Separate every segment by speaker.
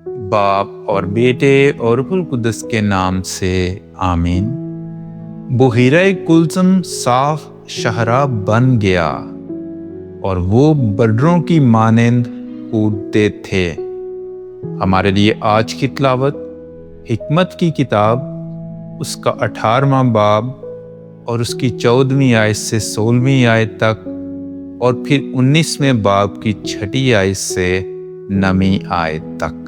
Speaker 1: باپ اور بیٹے اور روح القدس کے نام سے آمین۔ بحیرہ کلثم صاف شاہراہ بن گیا اور وہ بڈروں کی مانند کودتے تھے۔ ہمارے لیے آج کی تلاوت حکمت کی کتاب اس کا 18واں باب اور اس کی 14ویں آیت سے 16ویں آیت تک، اور پھر 19ویں باب کی 6 آیت سے 9ویں آیت تک۔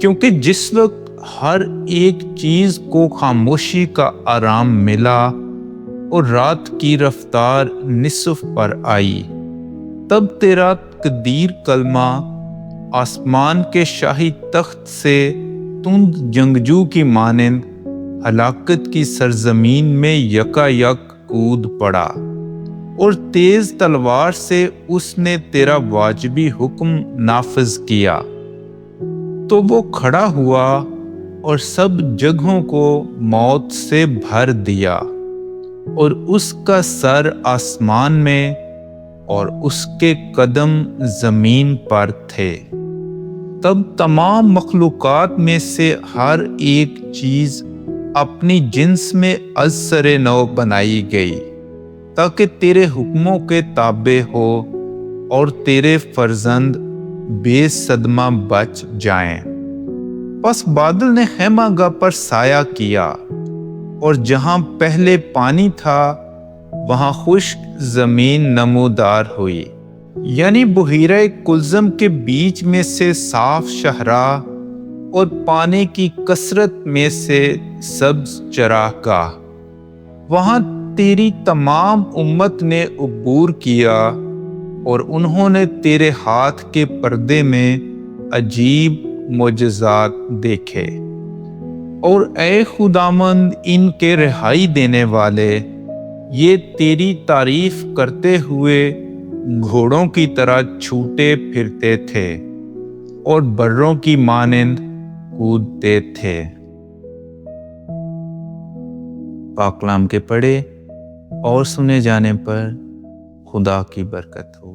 Speaker 1: کیونکہ جس وقت ہر ایک چیز کو خاموشی کا آرام ملا اور رات کی رفتار نصف پر آئی، تب تیرا قدیر کلمہ آسمان کے شاہی تخت سے تند جنگجو کی مانند ہلاکت کی سرزمین میں یکا یک کود پڑا، اور تیز تلوار سے اس نے تیرا واجبی حکم نافذ کیا۔ تو وہ کھڑا ہوا اور سب جگہوں کو موت سے بھر دیا، اور اس کا سر آسمان میں اور اس کے قدم زمین پر تھے۔ تب تمام مخلوقات میں سے ہر ایک چیز اپنی جنس میں از سر نو بنائی گئی، تاکہ تیرے حکموں کے تابع ہو اور تیرے فرزند بے صدمہ بچ جائیں۔ پس بادل نے خیمہ گاہ پر سایہ کیا، اور جہاں پہلے پانی تھا وہاں خشک زمین نمودار ہوئی، یعنی بحیرہ کلثم کے بیچ میں سے صاف شاہراہ اور پانی کی کثرت میں سے سبز چراگاہ۔ وہاں تیری تمام امت نے عبور کیا، اور انہوں نے تیرے ہاتھ کے پردے میں عجیب معجزات دیکھے۔ اور اے خداوند ان کے رہائی دینے والے، یہ تیری تعریف کرتے ہوئے گھوڑوں کی طرح چھوٹے پھرتے تھے اور بروں کی مانند کودتے تھے۔ پاک کلام کے پڑھے اور سنے جانے پر خدا کی برکت ہو۔